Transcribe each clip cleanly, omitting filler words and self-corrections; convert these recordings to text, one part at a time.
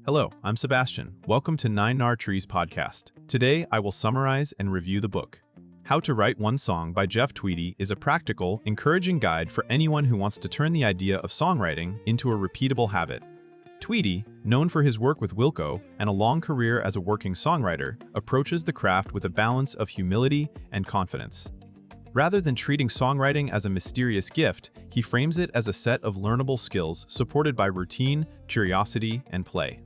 Hello, I'm Sebastian. Welcome to 9 Trees podcast. Today, I will summarize and review the book. How to Write One Song by Jeff Tweedy is a practical, encouraging guide for anyone who wants to turn the idea of songwriting into a repeatable habit. Tweedy, known for his work with Wilco and a long career as a working songwriter, approaches the craft with a balance of humility and confidence. Rather than treating songwriting as a mysterious gift, he frames it as a set of learnable skills supported by routine, curiosity, and play.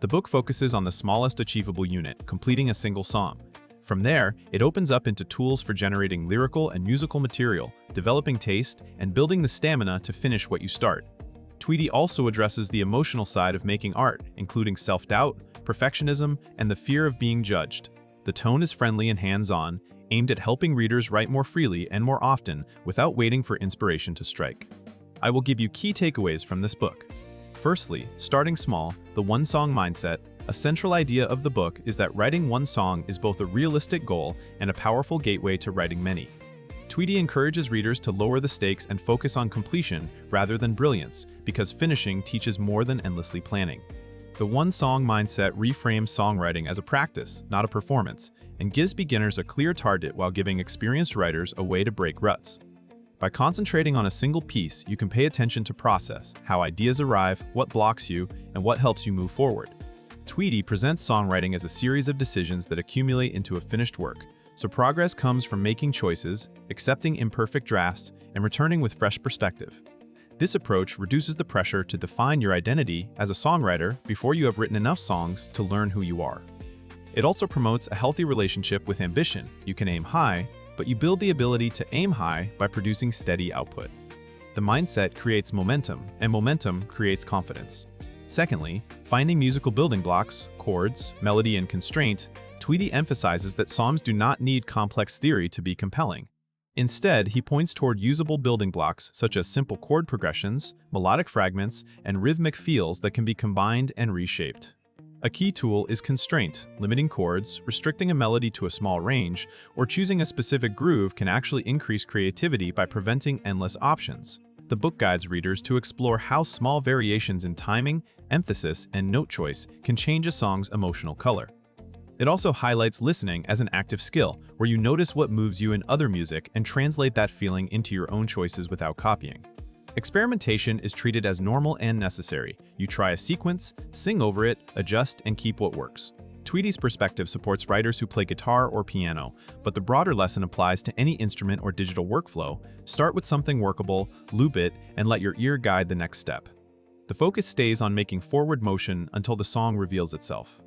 The book focuses on the smallest achievable unit, completing a single song. From there, it opens up into tools for generating lyrical and musical material, developing taste, and building the stamina to finish what you start. Tweedy also addresses the emotional side of making art, including self-doubt, perfectionism, and the fear of being judged. The tone is friendly and hands-on, aimed at helping readers write more freely and more often without waiting for inspiration to strike. I will give you key takeaways from this book. Firstly, starting small, the one-song mindset. A central idea of the book is that writing one song is both a realistic goal and a powerful gateway to writing many. Tweedy encourages readers to lower the stakes and focus on completion rather than brilliance, because finishing teaches more than endlessly planning. The one-song mindset reframes songwriting as a practice, not a performance, and gives beginners a clear target while giving experienced writers a way to break ruts. By concentrating on a single piece, you can pay attention to process, how ideas arrive, what blocks you, and what helps you move forward. Tweedy presents songwriting as a series of decisions that accumulate into a finished work, so progress comes from making choices, accepting imperfect drafts, and returning with fresh perspective. This approach reduces the pressure to define your identity as a songwriter before you have written enough songs to learn who you are. It also promotes a healthy relationship with ambition. You can aim high, but you build the ability to aim high by producing steady output. The mindset creates momentum, and momentum creates confidence. Secondly, finding musical building blocks, chords, melody, and constraint. Tweedy emphasizes that songs do not need complex theory to be compelling. Instead, he points toward usable building blocks such as simple chord progressions, melodic fragments, and rhythmic feels that can be combined and reshaped. A key tool is constraint. Limiting chords, restricting a melody to a small range, or choosing a specific groove can actually increase creativity by preventing endless options. The book guides readers to explore how small variations in timing, emphasis, and note choice can change a song's emotional color. It also highlights listening as an active skill, where you notice what moves you in other music and translate that feeling into your own choices without copying. Experimentation is treated as normal and necessary. You try a sequence, sing over it, adjust, and keep what works. Tweedy's perspective supports writers who play guitar or piano, but the broader lesson applies to any instrument or digital workflow. Start with something workable, loop it, and let your ear guide the next step. The focus stays on making forward motion until the song reveals itself.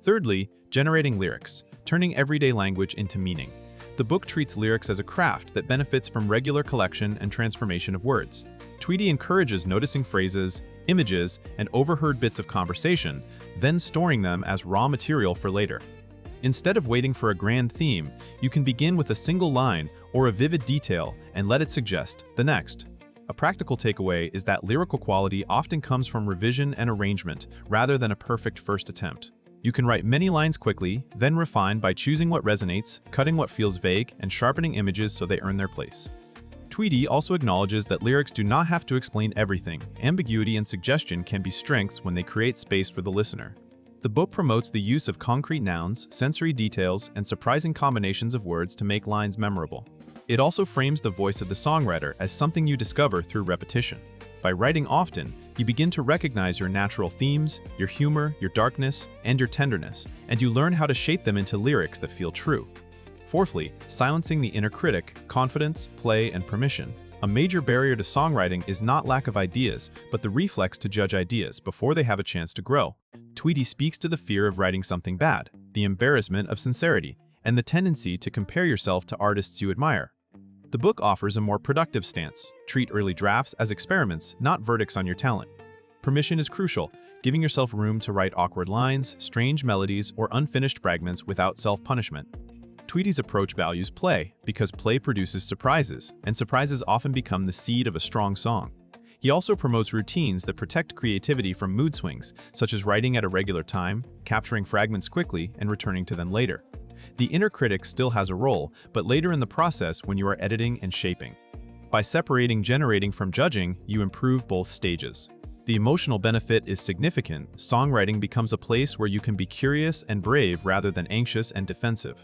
Thirdly, generating lyrics, turning everyday language into meaning. The book treats lyrics as a craft that benefits from regular collection and transformation of words. Tweedy encourages noticing phrases, images, and overheard bits of conversation, then storing them as raw material for later. Instead of waiting for a grand theme, you can begin with a single line or a vivid detail and let it suggest the next. A practical takeaway is that lyrical quality often comes from revision and arrangement rather than a perfect first attempt. You can write many lines quickly, then refine by choosing what resonates, cutting what feels vague, and sharpening images so they earn their place. Tweedy also acknowledges that lyrics do not have to explain everything. Ambiguity and suggestion can be strengths when they create space for the listener. The book promotes the use of concrete nouns, sensory details, and surprising combinations of words to make lines memorable. It also frames the voice of the songwriter as something you discover through repetition. By writing often, you begin to recognize your natural themes, your humor, your darkness, and your tenderness, and you learn how to shape them into lyrics that feel true. Fourthly, silencing the inner critic, confidence, play, and permission. A major barrier to songwriting is not lack of ideas, but the reflex to judge ideas before they have a chance to grow. Tweedy speaks to the fear of writing something bad, the embarrassment of sincerity, and the tendency to compare yourself to artists you admire. The book offers a more productive stance. Treat early drafts as experiments, not verdicts on your talent. Permission is crucial, giving yourself room to write awkward lines, strange melodies, or unfinished fragments without self-punishment. Tweedy's approach values play, because play produces surprises, and surprises often become the seed of a strong song. He also promotes routines that protect creativity from mood swings, such as writing at a regular time, capturing fragments quickly, and returning to them later. The inner critic still has a role, but later in the process when you are editing and shaping. By separating generating from judging, you improve both stages. The emotional benefit is significant. Songwriting becomes a place where you can be curious and brave rather than anxious and defensive.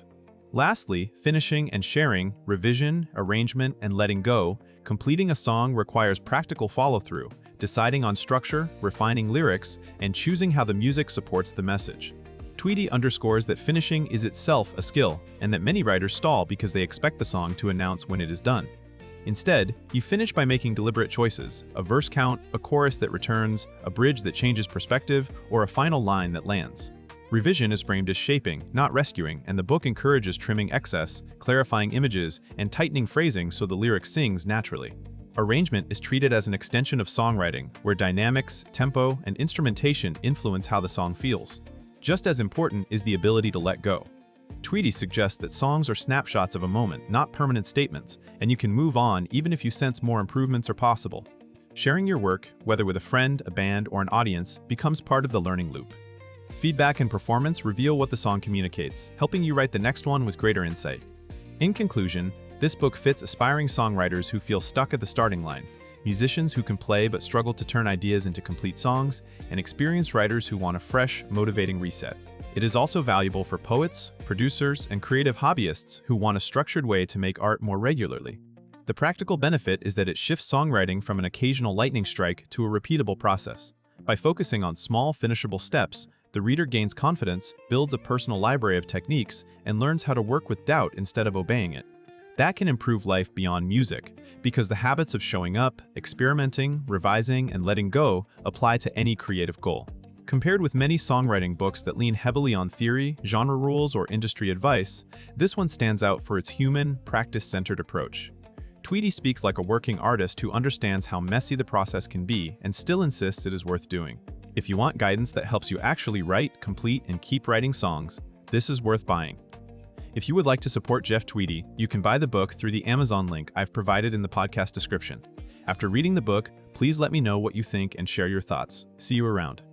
Lastly, finishing and sharing, revision, arrangement, and letting go. Completing a song requires practical follow-through, deciding on structure, refining lyrics, and choosing how the music supports the message. Tweedy underscores that finishing is itself a skill, and that many writers stall because they expect the song to announce when it is done. Instead, you finish by making deliberate choices: a verse count, a chorus that returns, a bridge that changes perspective, or a final line that lands. Revision is framed as shaping, not rescuing, and the book encourages trimming excess, clarifying images, and tightening phrasing so the lyric sings naturally. Arrangement is treated as an extension of songwriting, where dynamics, tempo, and instrumentation influence how the song feels. Just as important is the ability to let go. Tweedy suggests that songs are snapshots of a moment, not permanent statements, and you can move on even if you sense more improvements are possible. Sharing your work, whether with a friend, a band, or an audience, becomes part of the learning loop. Feedback and performance reveal what the song communicates, helping you write the next one with greater insight. In conclusion, this book fits aspiring songwriters who feel stuck at the starting line, musicians who can play but struggle to turn ideas into complete songs, and experienced writers who want a fresh, motivating reset. It is also valuable for poets, producers, and creative hobbyists who want a structured way to make art more regularly. The practical benefit is that it shifts songwriting from an occasional lightning strike to a repeatable process. By focusing on small, finishable steps, the reader gains confidence, builds a personal library of techniques, and learns how to work with doubt instead of obeying it. That can improve life beyond music, because the habits of showing up, experimenting, revising, and letting go apply to any creative goal. Compared with many songwriting books that lean heavily on theory, genre rules, or industry advice, this one stands out for its human, practice-centered approach. Tweedy speaks like a working artist who understands how messy the process can be and still insists it is worth doing. If you want guidance that helps you actually write, complete, and keep writing songs, this is worth buying. If you would like to support Jeff Tweedy, you can buy the book through the Amazon link I've provided in the podcast description. After reading the book, please let me know what you think and share your thoughts. See you around.